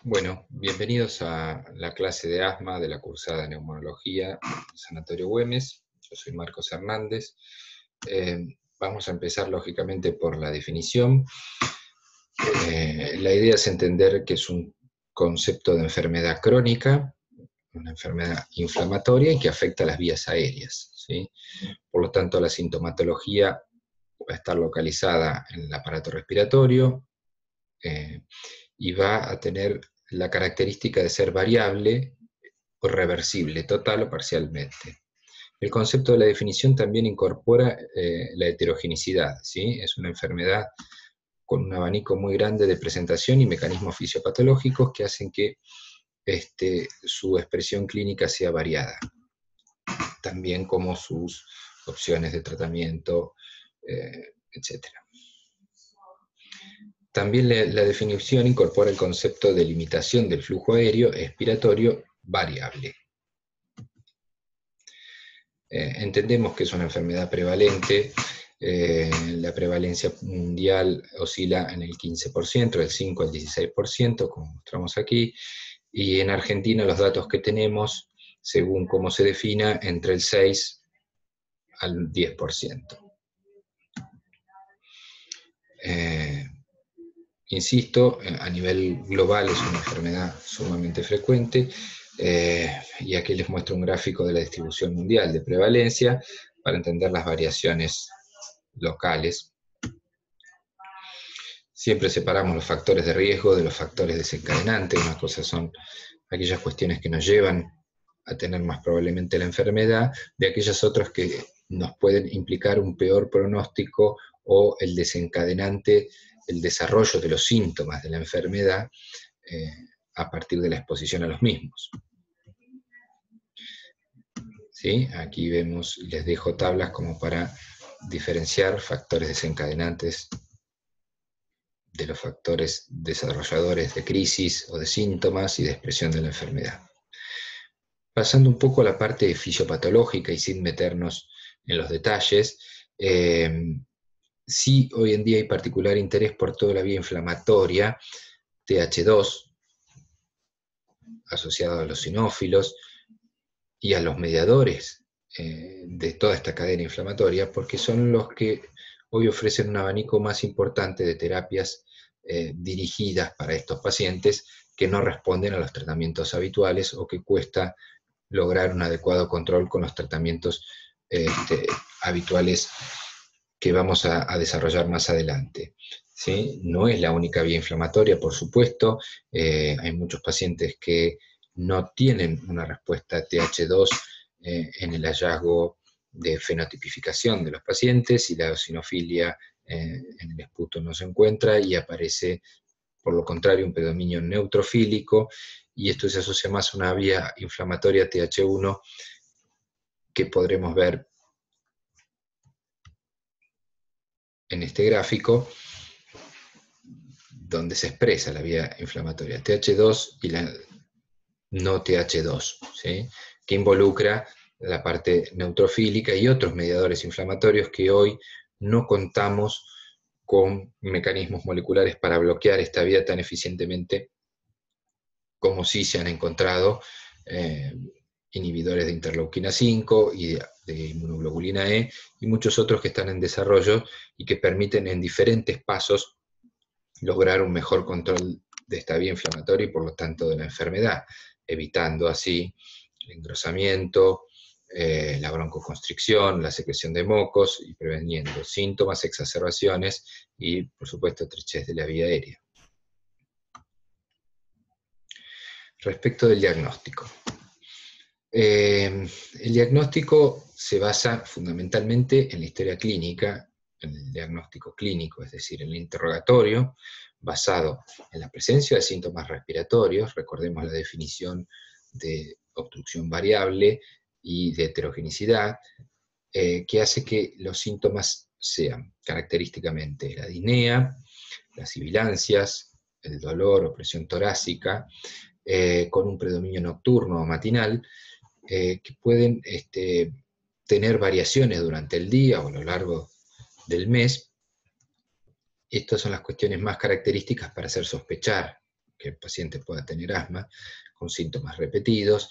Bueno, bienvenidos a la clase de asma de la cursada de Neumonología del Sanatorio Güemes. Yo soy Marcos Hernández. Vamos a empezar lógicamente por la definición. La idea es entender que es un concepto de enfermedad crónica, una enfermedad inflamatoria y que afecta a las vías aéreas, ¿sí? Por lo tanto, la sintomatología va a estar localizada en el aparato respiratorio y va a tener la característica de ser variable o reversible, total o parcialmente. El concepto de la definición también incorpora la heterogeneidad, ¿sí? Es una enfermedad con un abanico muy grande de presentación y mecanismos fisiopatológicos que hacen que su expresión clínica sea variada, también como sus opciones de tratamiento, etc. También la definición incorpora el concepto de limitación del flujo aéreo expiratorio variable. Entendemos que es una enfermedad prevalente. La prevalencia mundial oscila en el 15%, del 5 al 16%, como mostramos aquí, y en Argentina los datos que tenemos, según cómo se defina, entre el 6 al 10%. Insisto, a nivel global es una enfermedad sumamente frecuente, y aquí les muestro un gráfico de la distribución mundial de prevalencia para entender las variaciones locales. Siempre separamos los factores de riesgo de los factores desencadenantes. Una cosa son aquellas cuestiones que nos llevan a tener más probablemente la enfermedad, de aquellas otras que nos pueden implicar un peor pronóstico o el desencadenante, el desarrollo de los síntomas de la enfermedad a partir de la exposición a los mismos. ¿Sí? Aquí vemos, les dejo tablas como para diferenciar factores desencadenantes de los factores desarrolladores de crisis o de síntomas y de expresión de la enfermedad. Pasando un poco a la parte fisiopatológica y sin meternos en los detalles, sí hoy en día hay particular interés por toda la vía inflamatoria, TH2, asociado a los sinófilos y a los mediadores de toda esta cadena inflamatoria, porque son los que hoy ofrecen un abanico más importante de terapias dirigidas para estos pacientes que no responden a los tratamientos habituales o que cuesta lograr un adecuado control con los tratamientos habituales que vamos a desarrollar más adelante. ¿Sí? No es la única vía inflamatoria, por supuesto. Hay muchos pacientes que no tienen una respuesta TH2 en el hallazgo de fenotipificación de los pacientes, y la eosinofilia en el esputo no se encuentra y aparece, por lo contrario, un predominio neutrofílico, y esto se asocia más a una vía inflamatoria TH1 que podremos ver en este gráfico, donde se expresa la vía inflamatoria TH2 y la no TH2, ¿sí? Que involucra la parte neutrofílica y otros mediadores inflamatorios que hoy no contamos con mecanismos moleculares para bloquear esta vía tan eficientemente como sí se han encontrado inhibidores de interleuquina 5 y de inmunoglobulina E, y muchos otros que están en desarrollo y que permiten en diferentes pasos lograr un mejor control de esta vía inflamatoria y por lo tanto de la enfermedad, evitando así el engrosamiento, la broncoconstricción, la secreción de mocos y preveniendo síntomas, exacerbaciones y, por supuesto, estrechez de la vía aérea. Respecto del diagnóstico. El diagnóstico se basa fundamentalmente en la historia clínica, en el diagnóstico clínico, es decir, en el interrogatorio, basado en la presencia de síntomas respiratorios. Recordemos la definición de obstrucción variable y de heterogeneidad, que hace que los síntomas sean característicamente la disnea, las sibilancias, el dolor o presión torácica, con un predominio nocturno o matinal, que pueden tener variaciones durante el día o a lo largo del mes, Estas son las cuestiones más características para hacer sospechar que el paciente pueda tener asma, con síntomas repetidos,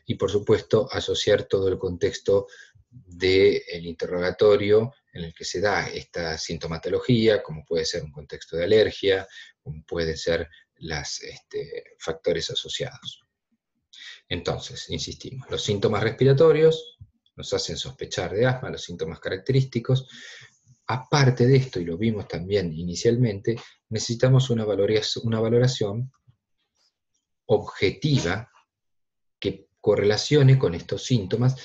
y por supuesto asociar todo el contexto del interrogatorio en el que se da esta sintomatología, como puede ser un contexto de alergia, como pueden ser los factores asociados. Entonces, insistimos, los síntomas respiratorios nos hacen sospechar de asma, los síntomas característicos. Aparte de esto, y lo vimos también inicialmente, necesitamos una valoración objetiva que correlacione con estos síntomas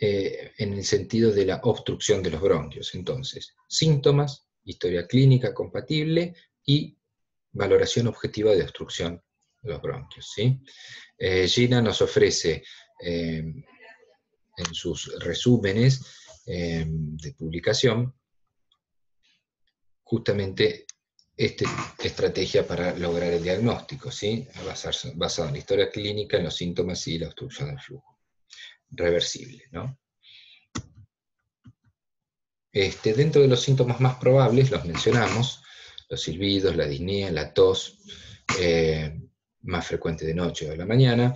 en el sentido de la obstrucción de los bronquios. Entonces, síntomas, historia clínica compatible y valoración objetiva de obstrucción de los bronquios, ¿sí? Gina nos ofrece en sus resúmenes de publicación justamente esta estrategia para lograr el diagnóstico, ¿sí? Basado en la historia clínica, en los síntomas y la obstrucción del flujo. Reversible, ¿no? Dentro de los síntomas más probables, los mencionamos, los silbidos, la disnea, la tos, más frecuente de noche o de la mañana,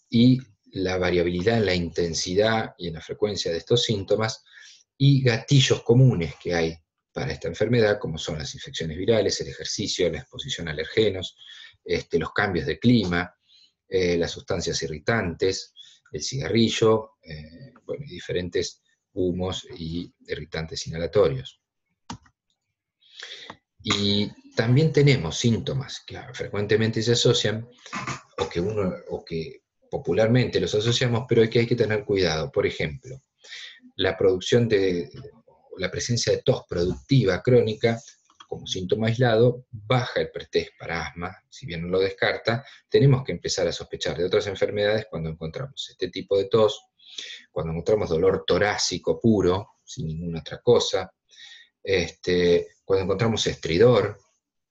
y la variabilidad en la intensidad y en la frecuencia de estos síntomas, y gatillos comunes que hay para esta enfermedad, como son las infecciones virales, el ejercicio, la exposición a alergenos, los cambios de clima, las sustancias irritantes, el cigarrillo, bueno, y diferentes humos y irritantes inhalatorios. Y también tenemos síntomas que frecuentemente se asocian, o que popularmente los asociamos, pero que hay que tener cuidado. Por ejemplo, la presencia de tos productiva crónica como síntoma aislado baja el pretest para asma. Si bien no lo descarta, tenemos que empezar a sospechar de otras enfermedades cuando encontramos este tipo de tos, cuando encontramos dolor torácico puro, sin ninguna otra cosa, cuando encontramos estridor,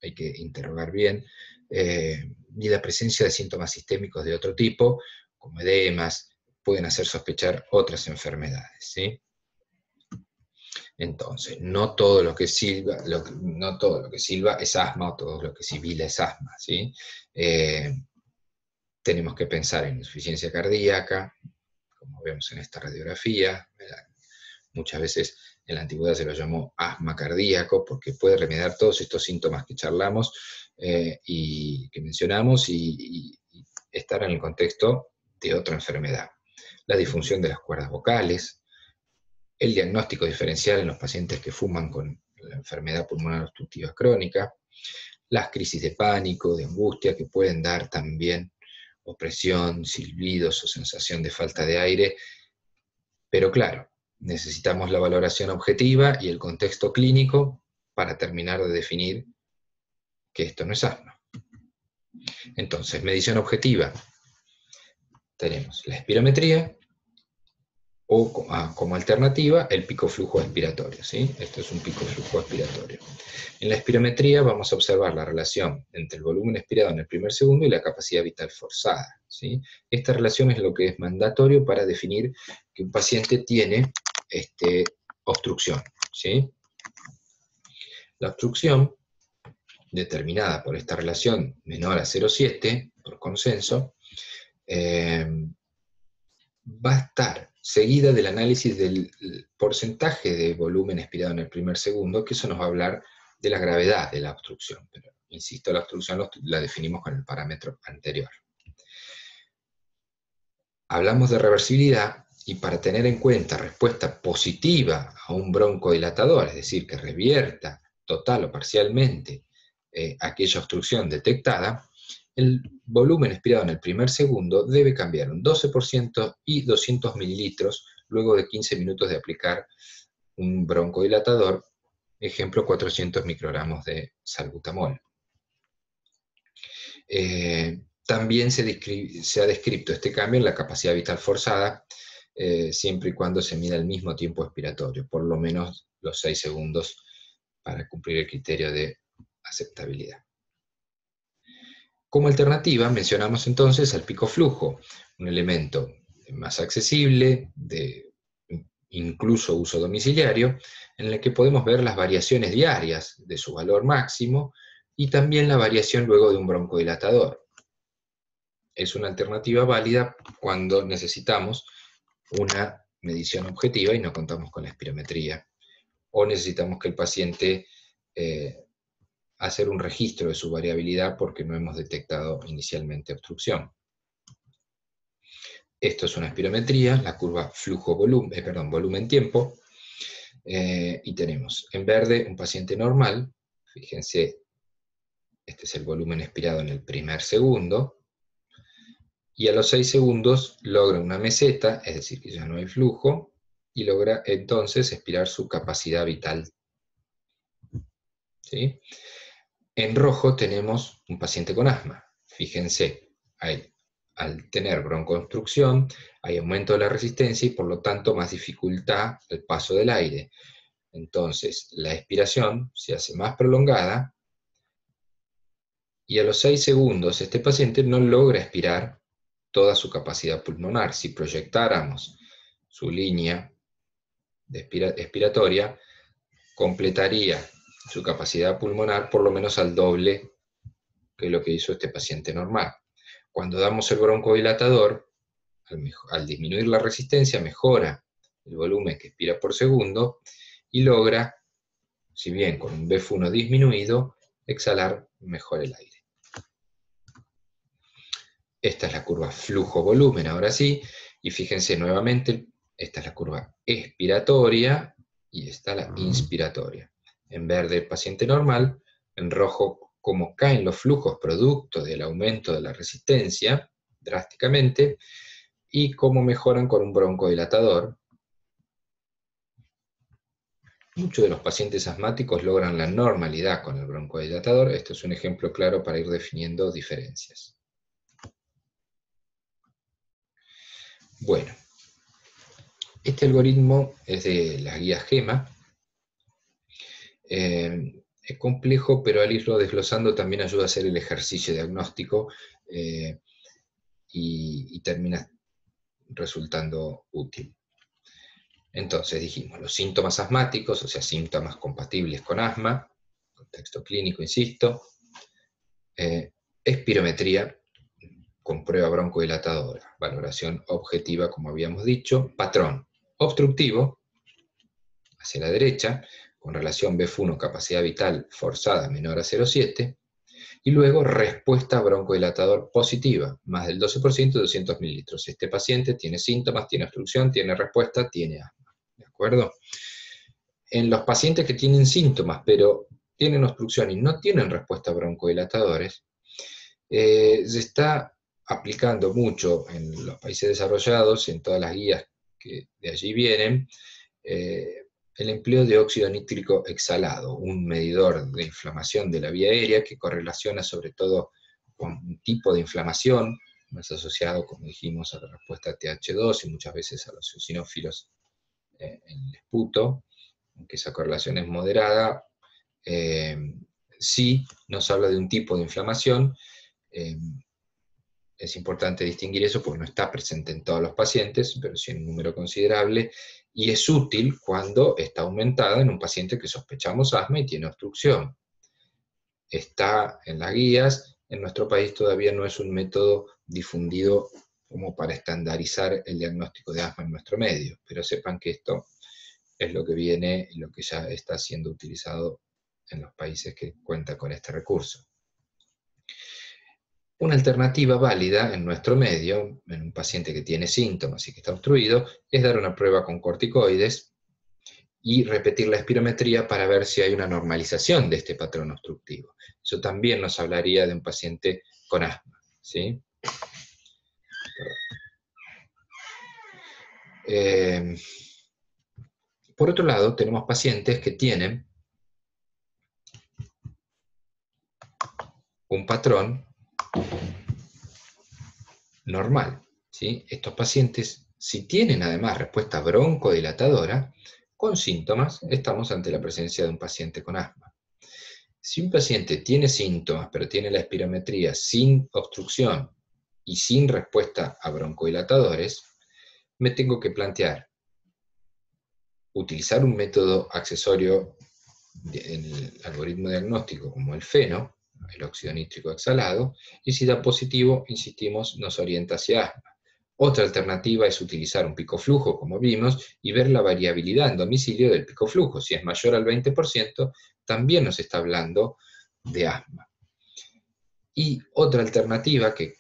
hay que interrogar bien, y la presencia de síntomas sistémicos de otro tipo, como edemas, pueden hacer sospechar otras enfermedades, ¿sí? Entonces, no todo lo que silba es asma, o todo lo que sibila es asma, ¿sí? Tenemos que pensar en insuficiencia cardíaca, como vemos en esta radiografía. Muchas veces en la antigüedad se lo llamó asma cardíaco, porque puede remediar todos estos síntomas que charlamos y que mencionamos, y estar en el contexto de otra enfermedad. La disfunción de las cuerdas vocales, el diagnóstico diferencial en los pacientes que fuman con la enfermedad pulmonar obstructiva crónica, las crisis de pánico, de angustia, que pueden dar también opresión, silbidos o sensación de falta de aire, pero claro, necesitamos la valoración objetiva y el contexto clínico para terminar de definir que esto no es asma. Entonces, medición objetiva, tenemos la espirometría, o como alternativa, el pico flujo expiratorio, ¿sí? Esto es un pico flujo expiratorio. En la espirometría vamos a observar la relación entre el volumen expirado en el primer segundo y la capacidad vital forzada, ¿sí? Esta relación es lo que es mandatorio para definir que un paciente tiene obstrucción, ¿sí? La obstrucción, determinada por esta relación menor a 0,7, por consenso, va a estar seguida del análisis del porcentaje de volumen expirado en el primer segundo, que eso nos va a hablar de la gravedad de la obstrucción. Pero, insisto, la obstrucción la definimos con el parámetro anterior. Hablamos de reversibilidad, y para tener en cuenta respuesta positiva a un broncodilatador, es decir, que revierta total o parcialmente aquella obstrucción detectada, el volumen expirado en el primer segundo debe cambiar un 12% y 200 mililitros luego de 15 minutos de aplicar un broncodilatador, ejemplo 400 microgramos de salbutamol. También se ha descrito este cambio en la capacidad vital forzada, siempre y cuando se mida el mismo tiempo expiratorio, por lo menos los 6 segundos para cumplir el criterio de aceptabilidad. Como alternativa, mencionamos entonces al pico flujo, un elemento más accesible, de incluso uso domiciliario, en el que podemos ver las variaciones diarias de su valor máximo y también la variación luego de un broncodilatador. Es una alternativa válida cuando necesitamos una medición objetiva y no contamos con la espirometría, o necesitamos que el paciente hacer un registro de su variabilidad porque no hemos detectado inicialmente obstrucción. Esto es una espirometría, la curva volumen-tiempo, y tenemos en verde un paciente normal, fíjense, este es el volumen expirado en el primer segundo, y a los 6 segundos logra una meseta, es decir, que ya no hay flujo, y logra entonces expirar su capacidad vital. ¿Sí? En rojo tenemos un paciente con asma. Fíjense, al tener broncoobstrucción, hay aumento de la resistencia y por lo tanto más dificultad al paso del aire. Entonces, la expiración se hace más prolongada y a los 6 segundos este paciente no logra expirar toda su capacidad pulmonar. Si proyectáramos su línea expiratoria, completaría su capacidad pulmonar por lo menos al doble que lo que hizo este paciente normal. Cuando damos el broncodilatador, al disminuir la resistencia, mejora el volumen que expira por segundo y logra, si bien con un BF1 disminuido, exhalar mejor el aire. Esta es la curva flujo-volumen, ahora sí, y fíjense nuevamente, esta es la curva expiratoria y esta la inspiratoria. En verde el paciente normal, en rojo cómo caen los flujos producto del aumento de la resistencia drásticamente, y cómo mejoran con un broncodilatador. Muchos de los pacientes asmáticos logran la normalidad con el broncodilatador. Esto es un ejemplo claro para ir definiendo diferencias. Bueno, este algoritmo es de la guía GEMA. Es complejo, pero al irlo desglosando también ayuda a hacer el ejercicio diagnóstico y termina resultando útil. Entonces dijimos, los síntomas asmáticos, o sea, síntomas compatibles con asma, contexto clínico, insisto, espirometría con prueba broncodilatadora, valoración objetiva, como habíamos dicho, patrón obstructivo, hacia la derecha, con relación BF1 capacidad vital forzada menor a 0,7, y luego respuesta broncodilatador positiva, más del 12% de 200 mililitros. Este paciente tiene síntomas, tiene obstrucción, tiene respuesta, tiene asma. ¿De acuerdo? En los pacientes que tienen síntomas, pero tienen obstrucción y no tienen respuesta a broncodilatadores, se está aplicando mucho en los países desarrollados, en todas las guías que de allí vienen, el empleo de óxido nítrico exhalado, un medidor de inflamación de la vía aérea que correlaciona sobre todo con un tipo de inflamación, más asociado, como dijimos, a la respuesta TH2 y muchas veces a los eosinófilos en el esputo, aunque esa correlación es moderada. Sí nos habla de un tipo de inflamación. Es importante distinguir eso porque no está presente en todos los pacientes, pero sí en un número considerable, y es útil cuando está aumentada en un paciente que sospechamos asma y tiene obstrucción. Está en las guías, en nuestro país todavía no es un método difundido como para estandarizar el diagnóstico de asma en nuestro medio, pero sepan que esto es lo que viene y lo que ya está siendo utilizado en los países que cuentan con este recurso. Una alternativa válida en nuestro medio, en un paciente que tiene síntomas y que está obstruido, es dar una prueba con corticoides y repetir la espirometría para ver si hay una normalización de este patrón obstructivo. Eso también nos hablaría de un paciente con asma, ¿sí? Por otro lado, tenemos pacientes que tienen un patrón normal, ¿sí? Estos pacientes, si tienen además respuesta broncodilatadora, con síntomas, estamos ante la presencia de un paciente con asma. Si un paciente tiene síntomas, pero tiene la espirometría sin obstrucción y sin respuesta a broncodilatadores, me tengo que plantear, utilizar un método accesorio en el algoritmo diagnóstico como el FENO, el óxido nítrico exhalado, y si da positivo, insistimos, nos orienta hacia asma. Otra alternativa es utilizar un pico flujo, como vimos, y ver la variabilidad en domicilio del pico flujo. Si es mayor al 20%, también nos está hablando de asma. Y otra alternativa, que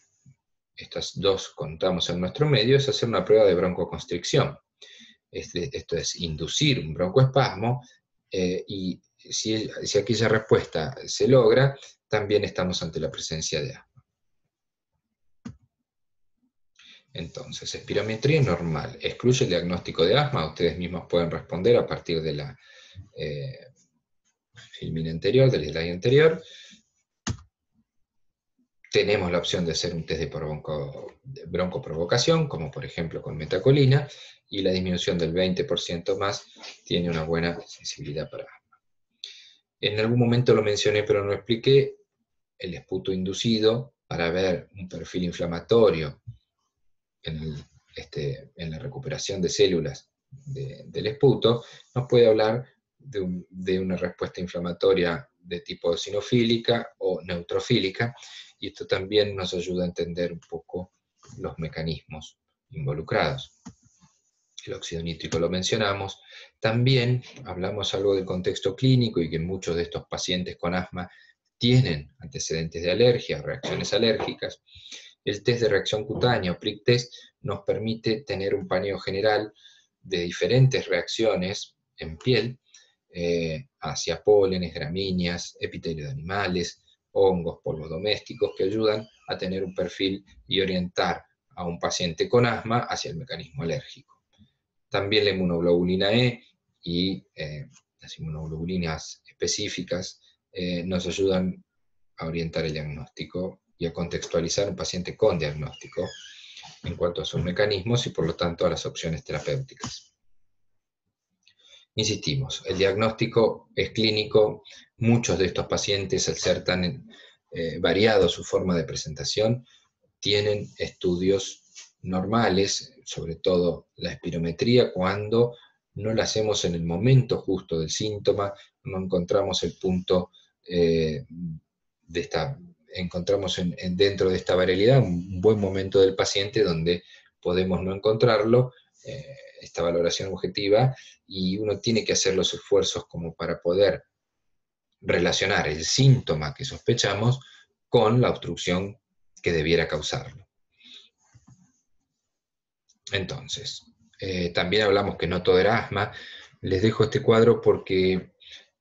estas dos contamos en nuestro medio, es hacer una prueba de broncoconstricción. Esto es inducir un broncoespasmo, y si aquella respuesta se logra, también estamos ante la presencia de asma. Entonces, espirometría normal, ¿excluye el diagnóstico de asma? Ustedes mismos pueden responder a partir de la filmina anterior, del slide anterior. Tenemos la opción de hacer un test de broncoprovocación, como por ejemplo con metacolina, y la disminución del 20% más tiene una buena sensibilidad para asma. En algún momento lo mencioné, pero no lo expliqué, el esputo inducido para ver un perfil inflamatorio en la recuperación de células del esputo, nos puede hablar de una respuesta inflamatoria de tipo eosinofílica o neutrofílica, y esto también nos ayuda a entender un poco los mecanismos involucrados. El óxido nítrico lo mencionamos. También hablamos algo del contexto clínico y que muchos de estos pacientes con asma tienen antecedentes de alergia, reacciones alérgicas. El test de reacción cutánea o prick test nos permite tener un paneo general de diferentes reacciones en piel hacia pólenes, gramíneas, epitelio de animales, hongos, polvos domésticos, que ayudan a tener un perfil y orientar a un paciente con asma hacia el mecanismo alérgico. También la inmunoglobulina E y las inmunoglobulinas específicas nos ayudan a orientar el diagnóstico y a contextualizar un paciente con diagnóstico en cuanto a sus mecanismos y por lo tanto a las opciones terapéuticas. Insistimos, el diagnóstico es clínico, muchos de estos pacientes, al ser tan variado su forma de presentación, tienen estudios normales, sobre todo la espirometría, cuando no la hacemos en el momento justo del síntoma, no encontramos el punto encontramos dentro de esta variabilidad un buen momento del paciente donde podemos no encontrarlo, esta valoración objetiva, y uno tiene que hacer los esfuerzos como para poder relacionar el síntoma que sospechamos con la obstrucción que debiera causarlo. Entonces, también hablamos que no todo era asma. Les dejo este cuadro porque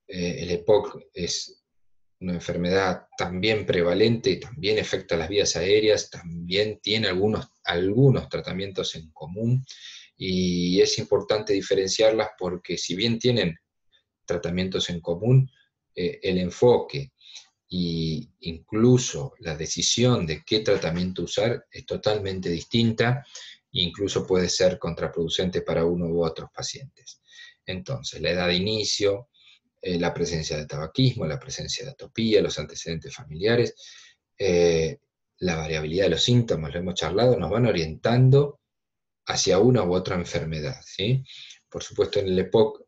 el EPOC es una enfermedad también prevalente, también afecta las vías aéreas, también tiene algunos tratamientos en común, y es importante diferenciarlas porque si bien tienen tratamientos en común, el enfoque e incluso la decisión de qué tratamiento usar es totalmente distinta, e incluso puede ser contraproducente para uno u otros pacientes. Entonces, la edad de inicio, la presencia de tabaquismo, la presencia de atopía, los antecedentes familiares, la variabilidad de los síntomas, lo hemos charlado, nos van orientando hacia una u otra enfermedad, ¿sí? Por supuesto, en el EPOC,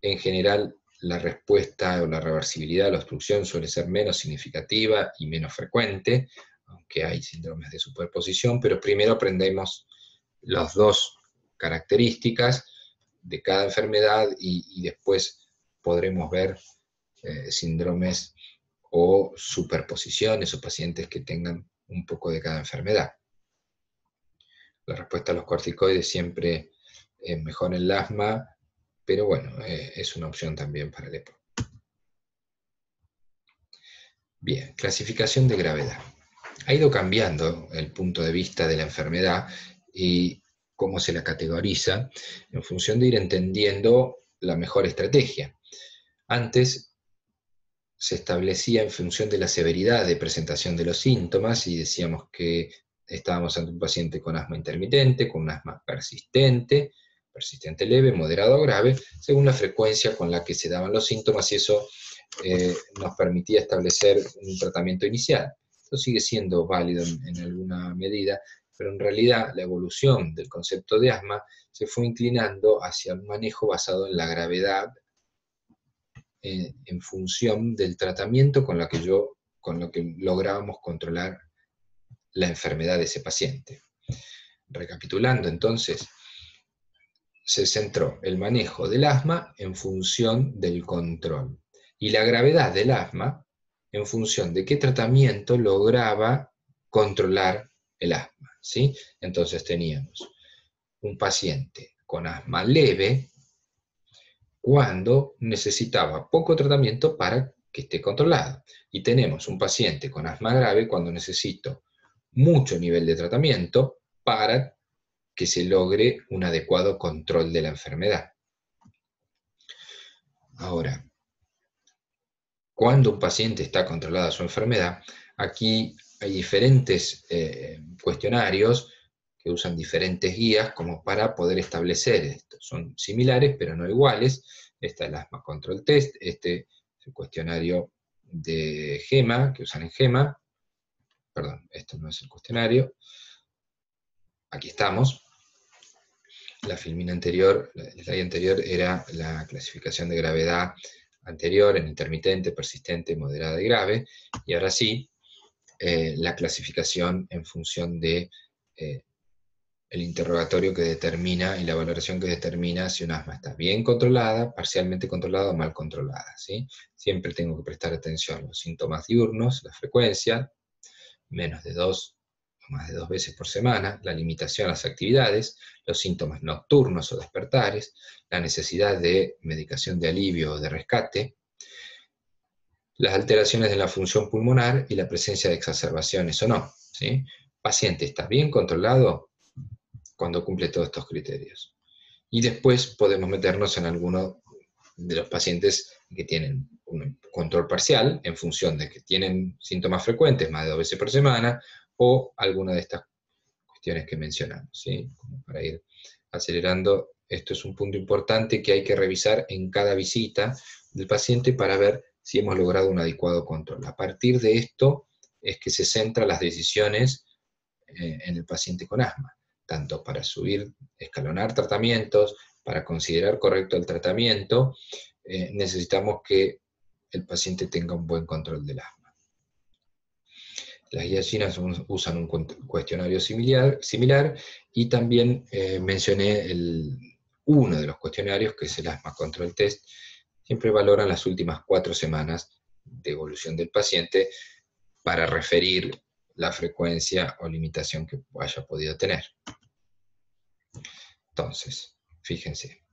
en general, la respuesta o la reversibilidad de la obstrucción suele ser menos significativa y menos frecuente, aunque hay síndromes de superposición, pero primero aprendemos las dos características de cada enfermedad y después podremos ver síndromes o superposiciones o pacientes que tengan un poco de cada enfermedad. La respuesta a los corticoides siempre es mejor en el asma, pero bueno, es una opción también para el EPOC. Bien, clasificación de gravedad. Ha ido cambiando el punto de vista de la enfermedad y cómo se la categoriza en función de ir entendiendo la mejor estrategia. Antes se establecía en función de la severidad de presentación de los síntomas y decíamos que estábamos ante un paciente con asma intermitente, con un asma persistente leve, moderado o grave, según la frecuencia con la que se daban los síntomas, y eso nos permitía establecer un tratamiento inicial. Esto sigue siendo válido en alguna medida, pero en realidad la evolución del concepto de asma se fue inclinando hacia un manejo basado en la gravedad en función del tratamiento con lo que lográbamos controlar la enfermedad de ese paciente. Recapitulando entonces, se centró el manejo del asma en función del control y la gravedad del asma en función de qué tratamiento lograba controlar el asma, ¿sí? Entonces teníamos un paciente con asma leve cuando necesitaba poco tratamiento para que esté controlado. Y tenemos un paciente con asma grave cuando necesito mucho nivel de tratamiento para que se logre un adecuado control de la enfermedad. Ahora, cuando un paciente está controlada su enfermedad, aquí hay diferentes cuestionarios que usan diferentes guías como para poder establecer esto. Son similares, pero no iguales. Está el Asthma Control Test, este es el cuestionario de GEMA, que usan en GEMA. Perdón, esto no es el cuestionario. Aquí estamos. La filmina anterior, la slide anterior era la clasificación de gravedad anterior en intermitente, persistente, moderada y grave, y ahora sí, la clasificación en función de el interrogatorio que determina y la valoración que determina si un asma está bien controlada, parcialmente controlada o mal controlada, ¿sí? Siempre tengo que prestar atención a los síntomas diurnos, la frecuencia, menos de 2 o más de 2 veces por semana, la limitación a las actividades, los síntomas nocturnos o despertares, la necesidad de medicación de alivio o de rescate, las alteraciones de la función pulmonar y la presencia de exacerbaciones o no, ¿sí? Paciente está bien controlado cuando cumple todos estos criterios. Y después podemos meternos en alguno de los pacientes que tienen un control parcial en función de que tienen síntomas frecuentes, más de 2 veces por semana, o alguna de estas cuestiones que mencionamos, ¿sí? Como para ir acelerando, esto es un punto importante que hay que revisar en cada visita del paciente para ver si hemos logrado un adecuado control. A partir de esto es que se centran las decisiones en el paciente con asma, tanto para escalonar tratamientos, para considerar correcto el tratamiento, necesitamos que el paciente tenga un buen control del asma. Las guías chinas usan un cuestionario similar y también mencioné uno de los cuestionarios, que es el Asthma Control Test. Siempre valoran las últimas 4 semanas de evolución del paciente para referir la frecuencia o limitación que haya podido tener. Entonces, fíjense,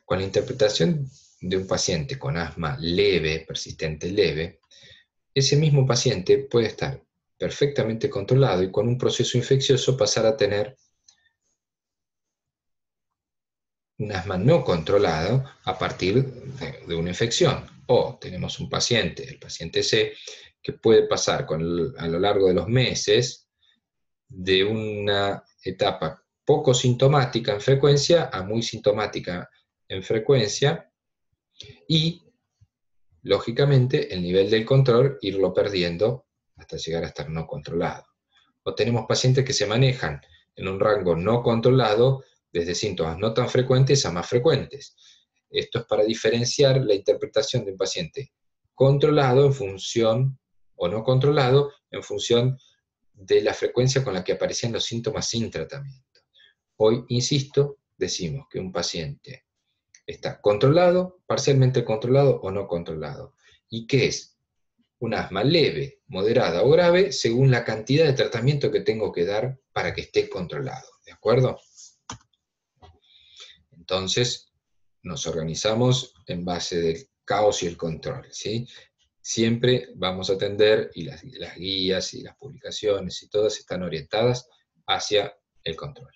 con la interpretación de un paciente con asma leve, persistente leve, ese mismo paciente puede estar perfectamente controlado y con un proceso infeccioso pasar a tener un asma no controlado a partir de una infección. O tenemos un paciente, el paciente C, que puede pasar a lo largo de los meses de una etapa poco sintomática en frecuencia a muy sintomática en frecuencia y, lógicamente, el nivel del control irlo perdiendo hasta llegar a estar no controlado. O tenemos pacientes que se manejan en un rango no controlado desde síntomas no tan frecuentes a más frecuentes. Esto es para diferenciar la interpretación de un paciente controlado en función, o no controlado, en función de la frecuencia con la que aparecían los síntomas sin tratamiento. Hoy, insisto, decimos que un paciente está controlado, parcialmente controlado o no controlado. ¿Y qué es? Un asma leve, moderada o grave, según la cantidad de tratamiento que tengo que dar para que esté controlado. ¿De acuerdo? Entonces, nos organizamos en base del caos y el control, ¿sí? Siempre vamos a atender, y las guías y las publicaciones y todas están orientadas hacia el control.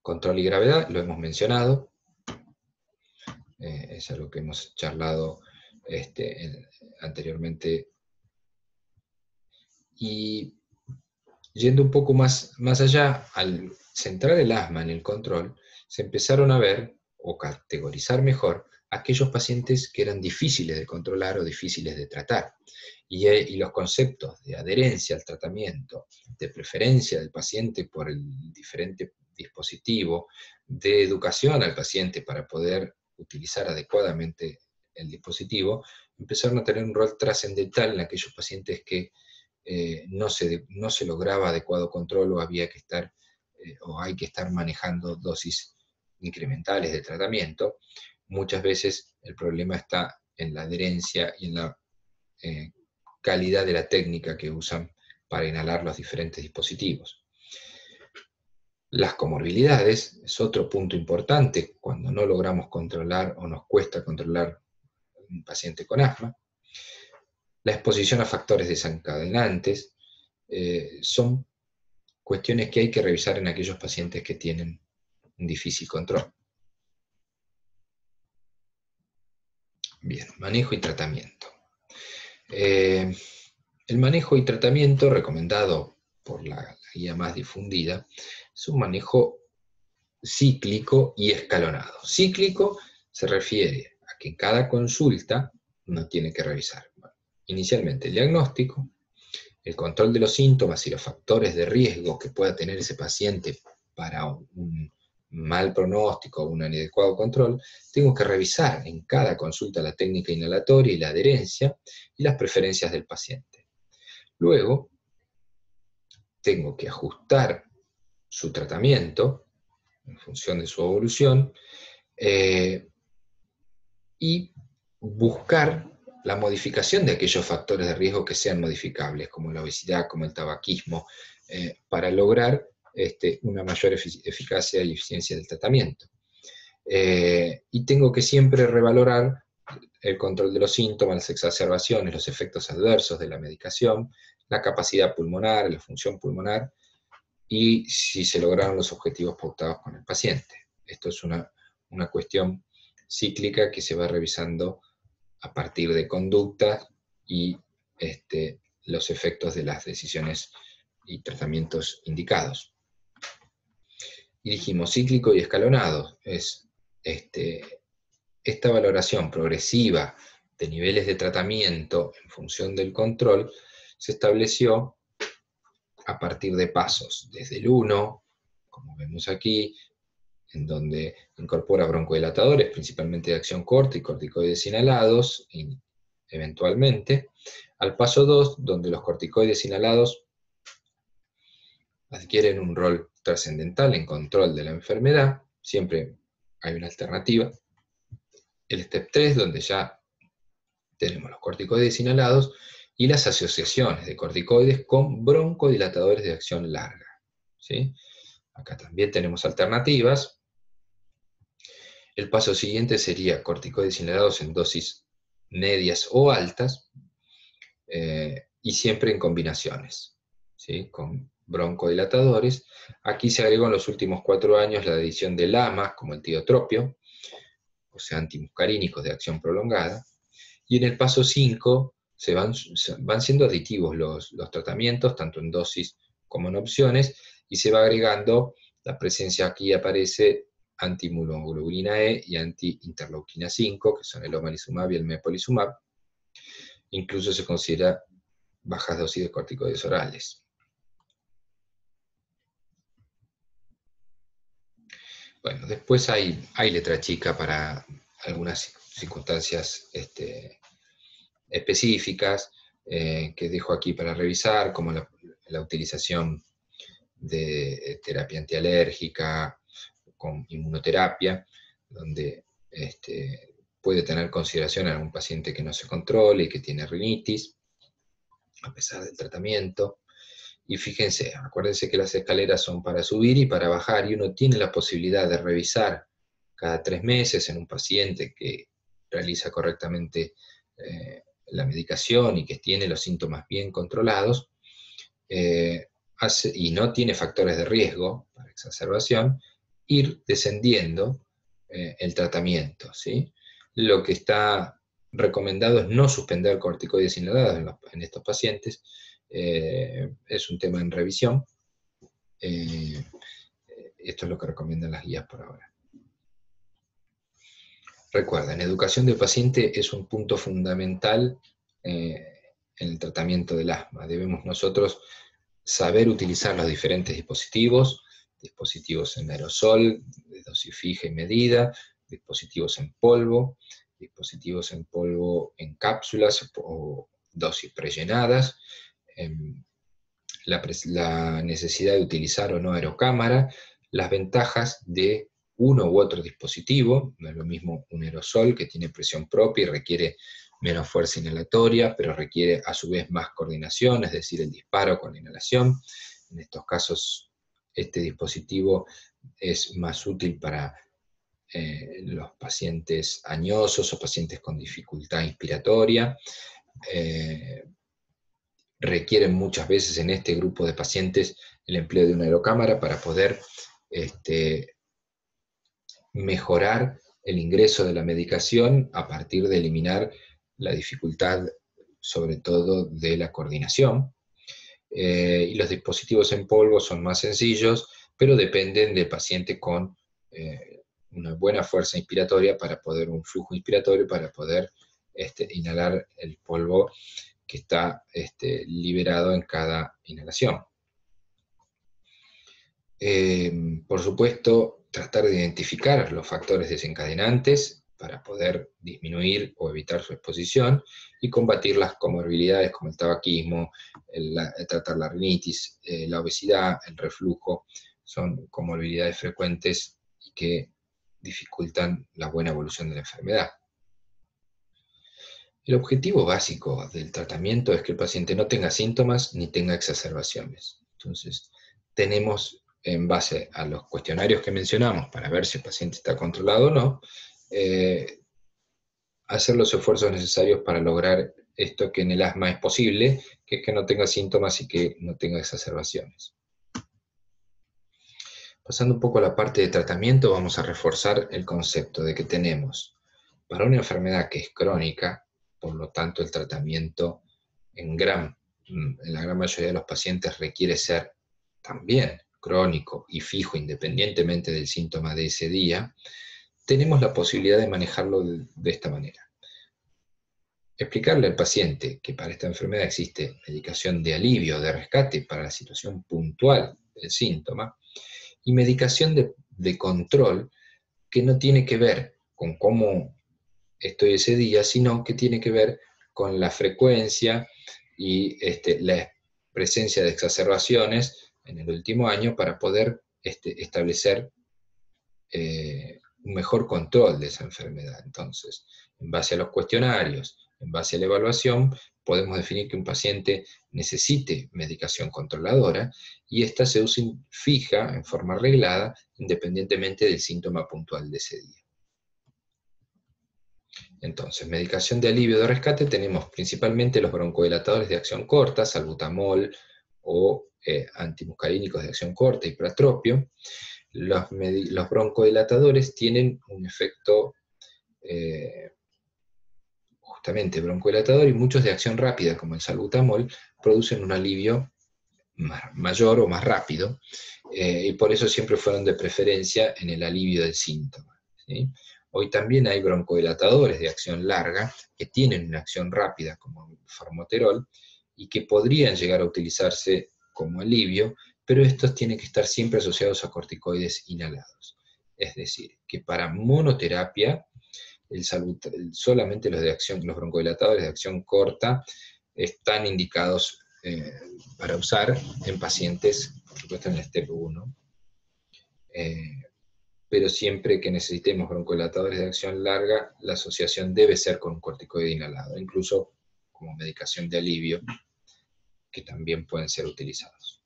Control y gravedad, lo hemos mencionado, es algo que hemos charlado anteriormente. Y yendo un poco más allá, al centrar el asma en el control, se empezaron a ver, o categorizar mejor, aquellos pacientes que eran difíciles de controlar o difíciles de tratar. Y los conceptos de adherencia al tratamiento, de preferencia del paciente por el diferente dispositivo, de educación al paciente para poder utilizar adecuadamente el dispositivo, empezaron a tener un rol trascendental en aquellos pacientes que no se lograba adecuado control o había que estar, o hay que estar manejando dosis incrementales de tratamiento. Muchas veces el problema está en la adherencia y en la calidad de la técnica que usan para inhalar los diferentes dispositivos. Las comorbilidades es otro punto importante cuando no logramos controlar o nos cuesta controlar un paciente con asma. La exposición a factores desencadenantes son cuestiones que hay que revisar en aquellos pacientes que tienen un difícil control. Bien, manejo y tratamiento. El manejo y tratamiento recomendado por la guía más difundida es un manejo cíclico y escalonado. Cíclico se refiere a que en cada consulta uno tiene que revisar, bueno, inicialmente el diagnóstico, el control de los síntomas y los factores de riesgo que pueda tener ese paciente para un mal pronóstico o un inadecuado control. Tengo que revisar en cada consulta la técnica inhalatoria y la adherencia y las preferencias del paciente. Luego, tengo que ajustar su tratamiento en función de su evolución y buscar la modificación de aquellos factores de riesgo que sean modificables, como la obesidad, como el tabaquismo, para lograr una mayor eficacia y eficiencia del tratamiento. Y tengo que siempre revalorar el control de los síntomas, las exacerbaciones, los efectos adversos de la medicación, la capacidad pulmonar, la función pulmonar, y si se lograron los objetivos pautados con el paciente. Esto es una cuestión cíclica que se va revisando a partir de conductas y los efectos de las decisiones y tratamientos indicados. Y dijimos cíclico y escalonado. Es esta valoración progresiva de niveles de tratamiento en función del control se estableció a partir de pasos, desde el 1, como vemos aquí, en donde incorpora broncodilatadores, principalmente de acción corta y corticoides inhalados, eventualmente, al paso 2, donde los corticoides inhalados adquieren un rol trascendental en control de la enfermedad, siempre hay una alternativa. El step 3, donde ya tenemos los corticoides inhalados y las asociaciones de corticoides con broncodilatadores de acción larga, ¿sí? Acá también tenemos alternativas. El paso siguiente sería corticoides inhalados en dosis medias o altas, y siempre en combinaciones, ¿sí? Con broncodilatadores. Aquí se agregó en los últimos 4 años la adición de LAMAs, como el tiotropio, o sea, antimuscarínicos de acción prolongada. Y en el paso 5 van siendo aditivos los tratamientos, tanto en dosis como en opciones, y se va agregando, la presencia aquí aparece anti-inmunoglobulina E y anti-interleuquina 5, que son el omalizumab y el mepolizumab. Incluso se considera bajas dosis de corticoides orales. Bueno, después hay letra chica para algunas circunstancias específicas que dejo aquí para revisar, como la utilización de terapia antialérgica con inmunoterapia, donde puede tener consideración en algún paciente que no se controle y que tiene rinitis, a pesar del tratamiento. Y fíjense, acuérdense que las escaleras son para subir y para bajar, y uno tiene la posibilidad de revisar cada 3 meses en un paciente que realiza correctamente la medicación y que tiene los síntomas bien controlados, y no tiene factores de riesgo para exacerbación, ir descendiendo el tratamiento, ¿sí? Lo que está recomendado es no suspender corticoides inhalados en estos pacientes. Es un tema en revisión. Esto es lo que recomiendan las guías por ahora. Recuerden, educación del paciente es un punto fundamental en el tratamiento del asma. Debemos nosotros saber utilizar los diferentes dispositivos en aerosol, de dosis fija y medida, dispositivos en polvo en cápsulas o dosis prellenadas, la necesidad de utilizar o no aerocámara, las ventajas de uno u otro dispositivo. No es lo mismo un aerosol que tiene presión propia y requiere menos fuerza inhalatoria, pero requiere a su vez más coordinación, es decir, el disparo con la inhalación. En estos casos, este dispositivo es más útil para los pacientes añosos o pacientes con dificultad inspiratoria. Requieren muchas veces en este grupo de pacientes el empleo de una aerocámara para poder mejorar el ingreso de la medicación a partir de eliminar la dificultad, sobre todo de la coordinación. Y los dispositivos en polvo son más sencillos, pero dependen del paciente con una buena fuerza inspiratoria un flujo inspiratorio para poder inhalar el polvo que está liberado en cada inhalación. Por supuesto, tratar de identificar los factores desencadenantes para poder disminuir o evitar su exposición y combatir las comorbilidades como el tabaquismo, tratar la rinitis, la obesidad, el reflujo. Son comorbilidades frecuentes y que dificultan la buena evolución de la enfermedad. El objetivo básico del tratamiento es que el paciente no tenga síntomas ni tenga exacerbaciones. Entonces, tenemos, en base a los cuestionarios que mencionamos, para ver si el paciente está controlado o no, hacer los esfuerzos necesarios para lograr esto que en el asma es posible, que es que no tenga síntomas y que no tenga exacerbaciones. Pasando un poco a la parte de tratamiento, vamos a reforzar el concepto de que tenemos, para una enfermedad que es crónica, por lo tanto el tratamiento en la gran mayoría de los pacientes requiere ser también crónico y fijo independientemente del síntoma de ese día, tenemos la posibilidad de manejarlo de esta manera. Explicarle al paciente que para esta enfermedad existe medicación de alivio, de rescate para la situación puntual del síntoma, y medicación de control que no tiene que ver con cómo estoy ese día, sino que tiene que ver con la frecuencia y la presencia de exacerbaciones en el último año para poder establecer un mejor control de esa enfermedad. Entonces, en base a los cuestionarios, en base a la evaluación, podemos definir que un paciente necesite medicación controladora y esta se usa fija, en forma reglada, independientemente del síntoma puntual de ese día. Entonces, medicación de alivio de rescate tenemos principalmente los broncodilatadores de acción corta, salbutamol o antimuscarínicos de acción corta y pratropio. Los broncodilatadores tienen un efecto justamente broncodilatador y muchos de acción rápida, como el salbutamol, producen un alivio mayor o más rápido, y por eso siempre fueron de preferencia en el alivio del síntoma, ¿sí? Hoy también hay broncodilatadores de acción larga que tienen una acción rápida, como el formoterol, y que podrían llegar a utilizarse como alivio, pero estos tienen que estar siempre asociados a corticoides inhalados. Es decir, que para monoterapia, solamente los broncodilatadores de acción corta están indicados para usar en pacientes, por supuesto en el STEP 1, pero siempre que necesitemos broncodilatadores de acción larga, la asociación debe ser con un corticoide inhalado, incluso como medicación de alivio, que también pueden ser utilizados.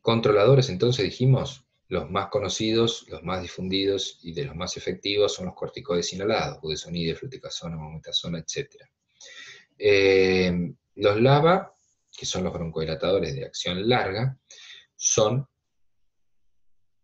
Controladores, entonces dijimos, los más conocidos, los más difundidos y de los más efectivos son los corticoides inhalados, budesonide, fluticasona, mometasona, etc. Los LABA, que son los broncodilatadores de acción larga, son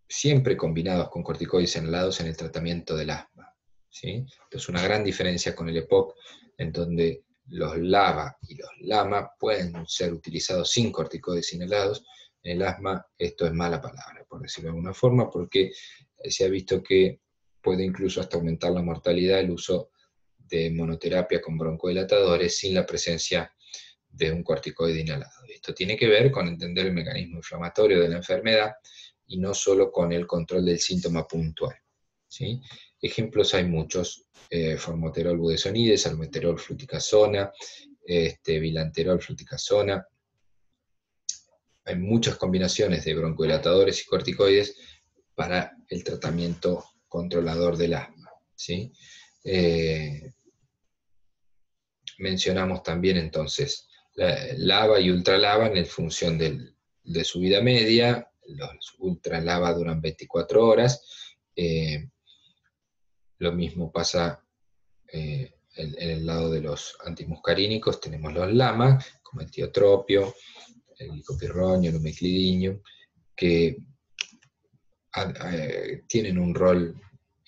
siempre combinados con corticoides inhalados en el tratamiento del asma, ¿sí? Entonces una gran diferencia con el EPOC, en donde los LABA y los LAMA pueden ser utilizados sin corticoides inhalados. En el asma esto es mala palabra, por decirlo de alguna forma, porque se ha visto que puede incluso hasta aumentar la mortalidad el uso de monoterapia con broncodilatadores sin la presencia de un corticoide inhalado. Esto tiene que ver con entender el mecanismo inflamatorio de la enfermedad y no solo con el control del síntoma puntual, ¿sí? Ejemplos hay muchos: formoterol budesonide, salmeterol fluticasona, bilanterol fluticasona. Hay muchas combinaciones de broncodilatadores y corticoides para el tratamiento controlador del asma, ¿sí? Mencionamos también entonces LABA y ultralava en función de su vida media. Los ultralava duran 24 horas. Lo mismo pasa en el lado de los antimuscarínicos. Tenemos los LAMA, como el tiotropio, el licopirroño, el umeclidinium, que tienen un rol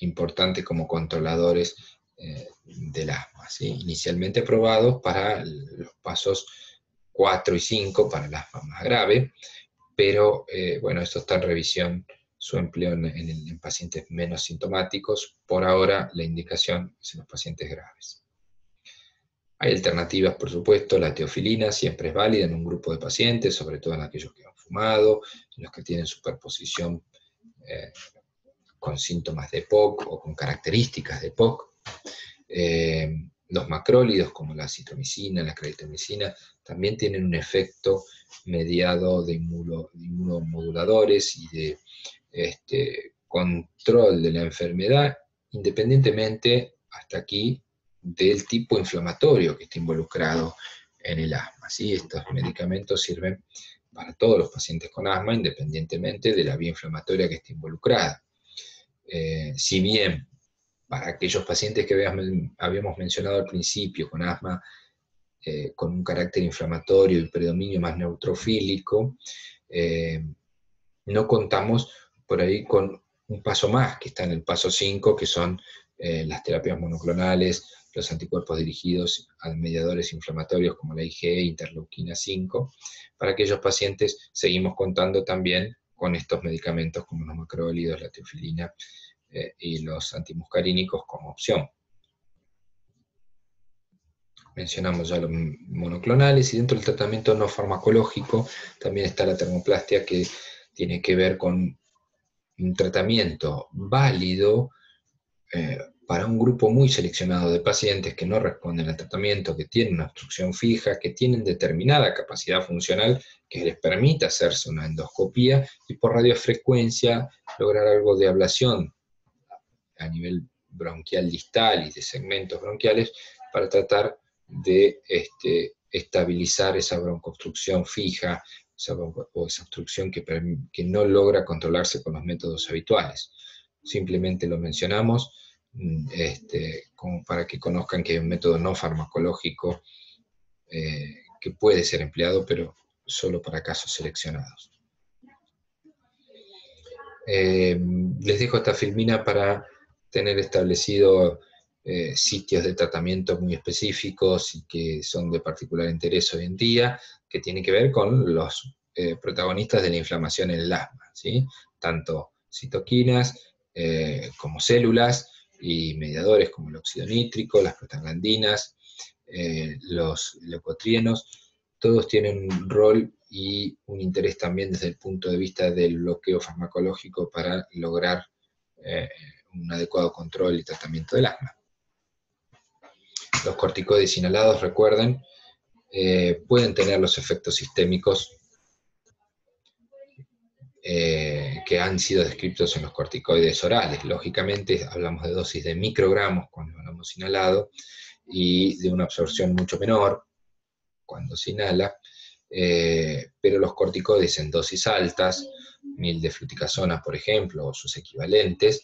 importante como controladores del asma, ¿sí? Inicialmente aprobados para los pasos 4 y 5, para el asma más grave, pero bueno, esto está en revisión, su empleo en pacientes menos sintomáticos. Por ahora la indicación es en los pacientes graves. Hay alternativas, por supuesto. La teofilina siempre es válida en un grupo de pacientes, sobre todo en aquellos que han fumado, en los que tienen superposición con síntomas de POC o con características de POC. Los macrólidos, como la citromicina, la claritromicina, también tienen un efecto mediado de inmunomoduladores y de control de la enfermedad, independientemente, hasta aquí, del tipo inflamatorio que está involucrado en el asma, ¿sí? Estos medicamentos sirven para todos los pacientes con asma, independientemente de la vía inflamatoria que esté involucrada. Si bien para aquellos pacientes que habíamos mencionado al principio, con asma con un carácter inflamatorio y predominio más neutrofílico, no contamos por ahí con un paso más, que está en el paso 5, que son las terapias monoclonales, los anticuerpos dirigidos a mediadores inflamatorios como la IgE, interleuquina 5. Para aquellos pacientes seguimos contando también con estos medicamentos como los macrólidos, la teofilina y los antimuscarínicos como opción. Mencionamos ya los monoclonales, y dentro del tratamiento no farmacológico también está la termoplastia, que tiene que ver con un tratamiento válido para un grupo muy seleccionado de pacientes que no responden al tratamiento, que tienen una obstrucción fija, que tienen determinada capacidad funcional que les permite hacerse una endoscopía y por radiofrecuencia lograr algo de ablación a nivel bronquial distal y de segmentos bronquiales para tratar de estabilizar esa broncoobstrucción fija, o esa obstrucción que no logra controlarse con los métodos habituales. Simplemente lo mencionamos como para que conozcan que hay un método no farmacológico que puede ser empleado, pero solo para casos seleccionados. Les dejo esta filmina para tener establecido sitios de tratamiento muy específicos y que son de particular interés hoy en día, que tienen que ver con los protagonistas de la inflamación en el asma, ¿sí? Tanto citoquinas como células y mediadores como el óxido nítrico, las prostaglandinas, los leucotrienos, todos tienen un rol y un interés también desde el punto de vista del bloqueo farmacológico para lograr un adecuado control y tratamiento del asma. Los corticoides inhalados, recuerden, pueden tener los efectos sistémicos que han sido descritos en los corticoides orales. Lógicamente hablamos de dosis de microgramos cuando hablamos inhalado y de una absorción mucho menor cuando se inhala, pero los corticoides en dosis altas, 1000 de fluticasona por ejemplo, o sus equivalentes,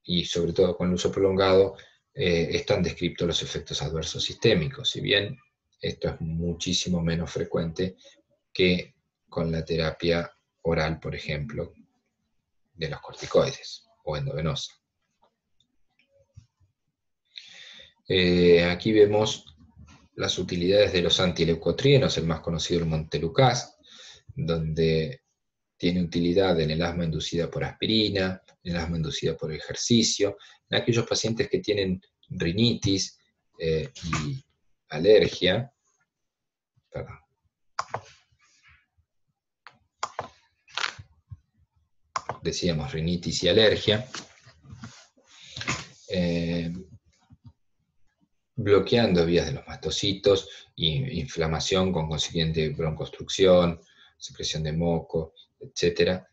y sobre todo con el uso prolongado, están descritos los efectos adversos sistémicos, si bien esto es muchísimo menos frecuente que con la terapia oral, por ejemplo, de los corticoides o endovenosa. Aquí vemos las utilidades de los antileucotrienos, el más conocido el montelukast, donde tiene utilidad en el asma inducida por aspirina, en el asma inducida por ejercicio, en aquellos pacientes que tienen rinitis y alergia, perdón, decíamos rinitis y alergia, bloqueando vías de los mastocitos, inflamación con consiguiente broncoobstrucción, secreción de moco, etc.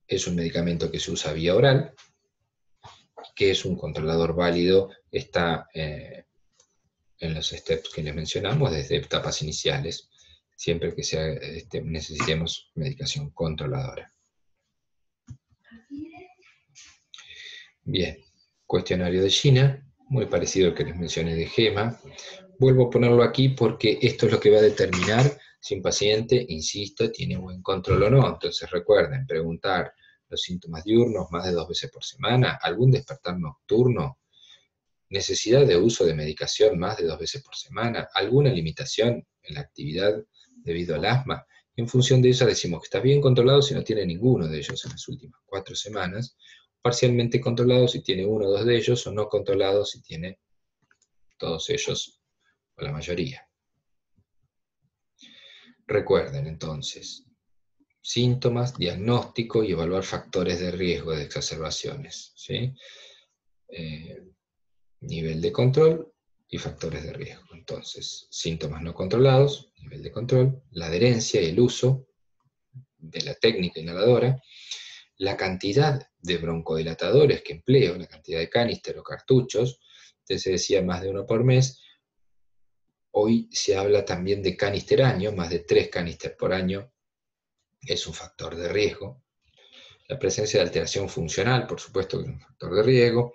Es un medicamento que se usa vía oral, que es un controlador válido, está en los steps que les mencionamos, desde etapas iniciales, siempre que necesitemos medicación controladora. Bien, cuestionario de Gina, muy parecido al que les mencioné de GEMA. Vuelvo a ponerlo aquí porque esto es lo que va a determinar si un paciente, insisto, tiene buen control o no. Entonces recuerden, preguntar los síntomas diurnos más de 2 veces por semana, algún despertar nocturno, necesidad de uso de medicación más de 2 veces por semana, alguna limitación en la actividad debido al asma. En función de eso decimos que está bien controlado si no tiene ninguno de ellos en las últimas 4 semanas, parcialmente controlado si tiene uno o dos de ellos, o no controlado si tiene todos ellos o la mayoría. Recuerden entonces, síntomas, diagnóstico y evaluar factores de riesgo de exacerbaciones, ¿sí? Nivel de control y factores de riesgo. Entonces, síntomas no controlados, nivel de control, la adherencia y el uso de la técnica inhaladora, la cantidad de broncodilatadores que empleo, la cantidad de canister o cartuchos, antes se decía más de uno por mes, hoy se habla también de canister año, más de 3 canister por año es un factor de riesgo. La presencia de alteración funcional, por supuesto, que es un factor de riesgo.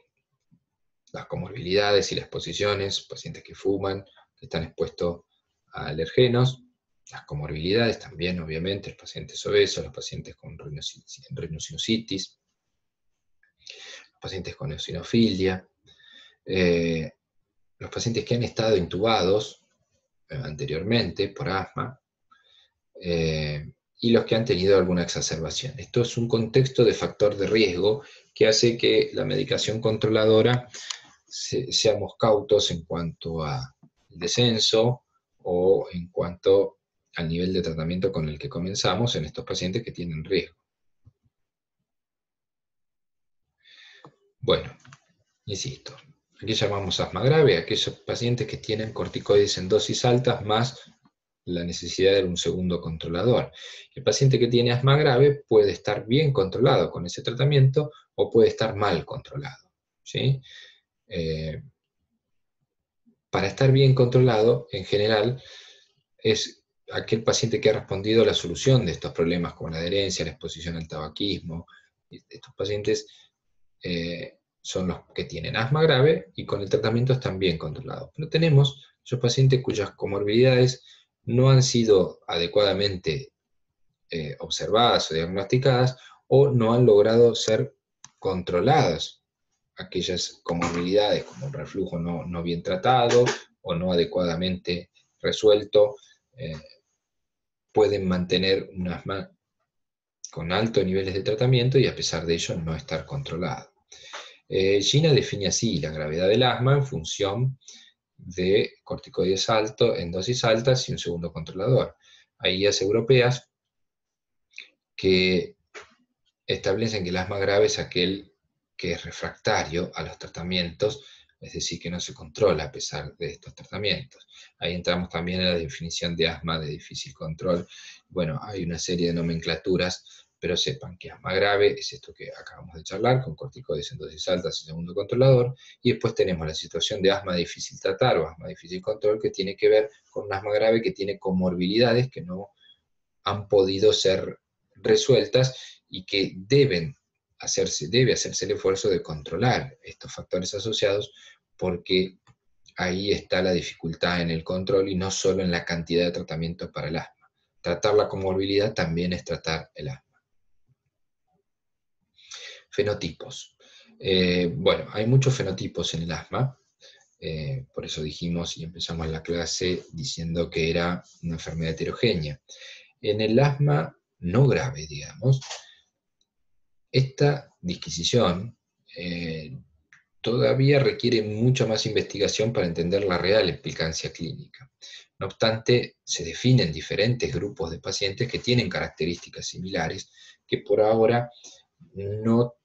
Las comorbilidades y las exposiciones, pacientes que fuman, que están expuestos a alergenos. Las comorbilidades también, obviamente, los pacientes obesos, los pacientes con rhinosinusitis, los pacientes con eosinofilia, los pacientes que han estado intubados anteriormente por asma, y los que han tenido alguna exacerbación. Esto es un contexto de factor de riesgo que hace que la medicación controladora seamos cautos en cuanto al descenso o en cuanto al nivel de tratamiento con el que comenzamos en estos pacientes que tienen riesgo. Bueno, insisto, aquí llamamos asma grave a aquellos pacientes que tienen corticoides en dosis altas más la necesidad de un segundo controlador. El paciente que tiene asma grave puede estar bien controlado con ese tratamiento o puede estar mal controlado, ¿sí? Para estar bien controlado, en general, es aquel paciente que ha respondido a la solución de estos problemas como la adherencia, la exposición al tabaquismo. Estos pacientes son los que tienen asma grave y con el tratamiento están bien controlados. Pero tenemos esos pacientes cuyas comorbilidades no han sido adecuadamente observadas o diagnosticadas o no han logrado ser controladas. Aquellas comorbilidades como un reflujo no bien tratado o no adecuadamente resuelto, pueden mantener un asma con altos niveles de tratamiento y a pesar de ello no estar controlado. Gina define así la gravedad del asma en función de corticoides altos en dosis altas y un segundo controlador. Hay guías europeas que establecen que el asma grave es aquel que es refractario a los tratamientos, es decir, que no se controla a pesar de estos tratamientos. Ahí entramos también en la definición de asma de difícil control. Bueno, hay una serie de nomenclaturas, pero sepan que asma grave es esto que acabamos de charlar, con corticoides en dosis altas y segundo controlador, y después tenemos la situación de asma difícil tratar o asma difícil control, que tiene que ver con un asma grave que tiene comorbilidades que no han podido ser resueltas y que debe hacerse el esfuerzo de controlar estos factores asociados, porque ahí está la dificultad en el control y no solo en la cantidad de tratamiento para el asma. Tratar la comorbilidad también es tratar el asma. Fenotipos. Bueno, hay muchos fenotipos en el asma, por eso dijimos y empezamos la clase diciendo que era una enfermedad heterogénea. En el asma no grave, digamos, esta disquisición todavía requiere mucha más investigación para entender la real implicancia clínica. No obstante, se definen diferentes grupos de pacientes que tienen características similares, que por ahora no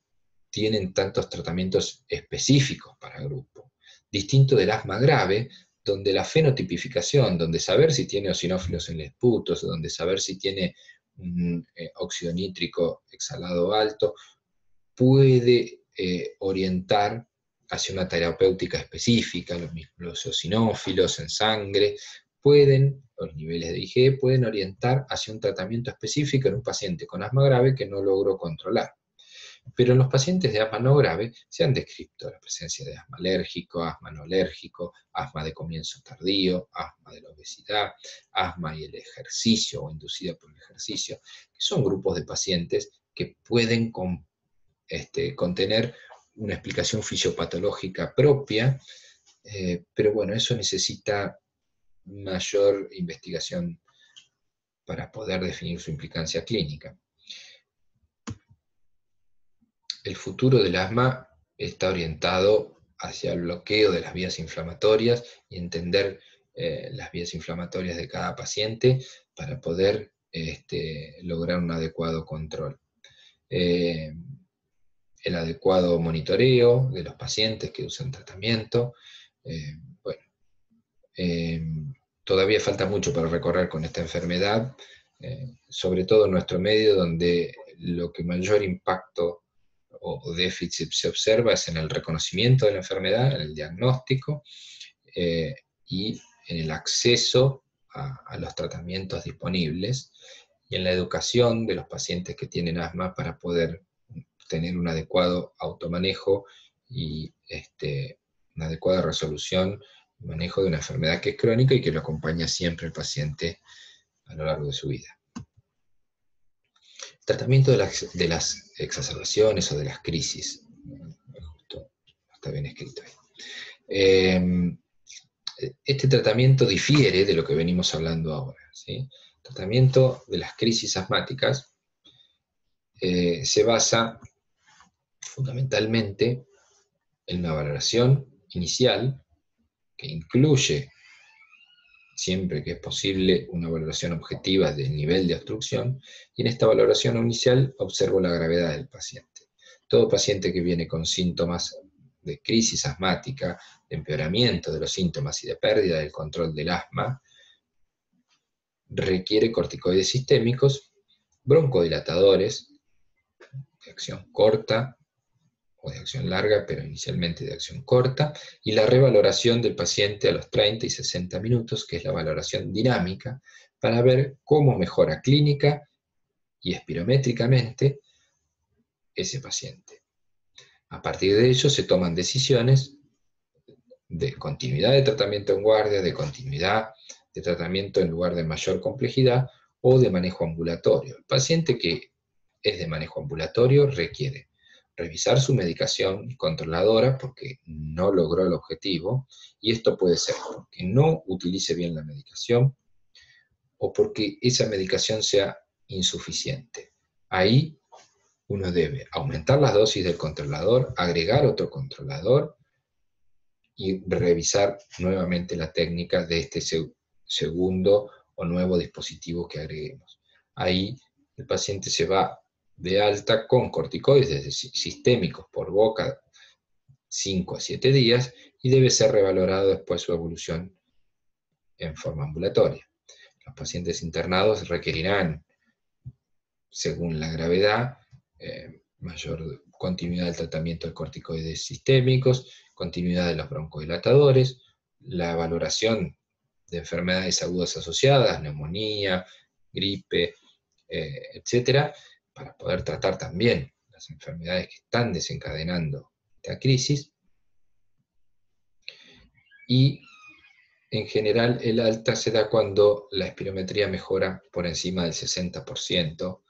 tienen tantos tratamientos específicos para grupo. Distinto del asma grave, donde la fenotipificación, donde saber si tiene eosinófilos en los esputos, donde saber si tiene un óxido nítrico exhalado alto, puede orientar hacia una terapéutica específica. Los eosinófilos en sangre pueden, los niveles de IgE pueden orientar hacia un tratamiento específico en un paciente con asma grave que no logró controlar. Pero en los pacientes de asma no grave se han descrito la presencia de asma alérgico, asma no alérgico, asma de comienzo tardío, asma de la obesidad, asma y el ejercicio o inducida por el ejercicio, que son grupos de pacientes que pueden contener una explicación fisiopatológica propia, pero bueno, eso necesita mayor investigación para poder definir su implicancia clínica. El futuro del asma está orientado hacia el bloqueo de las vías inflamatorias y entender las vías inflamatorias de cada paciente para poder lograr un adecuado control. El adecuado monitoreo de los pacientes que usan tratamiento. Bueno, todavía falta mucho para recorrer con esta enfermedad, sobre todo en nuestro medio, donde lo que mayor impacto o déficit se observa es en el reconocimiento de la enfermedad, en el diagnóstico y en el acceso a los tratamientos disponibles y en la educación de los pacientes que tienen asma para poder tener un adecuado automanejo y una adecuada resolución y manejo de una enfermedad que es crónica y que lo acompaña siempre el paciente a lo largo de su vida. Tratamiento de las exacerbaciones o de las crisis. Justo está bien escrito ahí. Este tratamiento difiere de lo que venimos hablando ahora, ¿sí? El tratamiento de las crisis asmáticas se basa fundamentalmente en una valoración inicial que incluye, siempre que es posible, una valoración objetiva del nivel de obstrucción, y en esta valoración inicial observo la gravedad del paciente. Todo paciente que viene con síntomas de crisis asmática, de empeoramiento de los síntomas y de pérdida del control del asma, requiere corticoides sistémicos, broncodilatadores, de acción corta o de acción larga, pero inicialmente de acción corta, y la revaloración del paciente a los 30 y 60 minutos, que es la valoración dinámica, para ver cómo mejora clínica y espirométricamente ese paciente. A partir de ello se toman decisiones de continuidad de tratamiento en guardia, de continuidad de tratamiento en lugar de mayor complejidad o de manejo ambulatorio. El paciente que es de manejo ambulatorio requiere revisar su medicación controladora porque no logró el objetivo, y esto puede ser porque no utilice bien la medicación o porque esa medicación sea insuficiente. Ahí uno debe aumentar las dosis del controlador, agregar otro controlador y revisar nuevamente la técnica de este segundo o nuevo dispositivo que agreguemos. Ahí el paciente se va de alta con corticoides sistémicos por boca 5 a 7 días y debe ser revalorado después su evolución en forma ambulatoria. Los pacientes internados requerirán, según la gravedad, mayor continuidad del tratamiento de corticoides sistémicos, continuidad de los broncodilatadores, la valoración de enfermedades agudas asociadas, neumonía, gripe, etcétera, para poder tratar también las enfermedades que están desencadenando esta crisis. Y en general el alta se da cuando la espirometría mejora por encima del 60%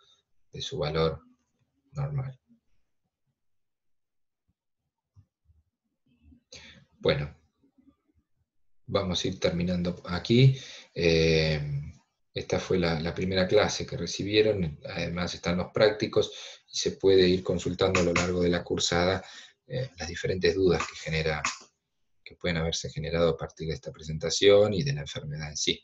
de su valor normal. Bueno, vamos a ir terminando aquí. esta fue la primera clase que recibieron, además están los prácticos, y se puede ir consultando a lo largo de la cursada las diferentes dudas que pueden haberse generado a partir de esta presentación y de la enfermedad en sí.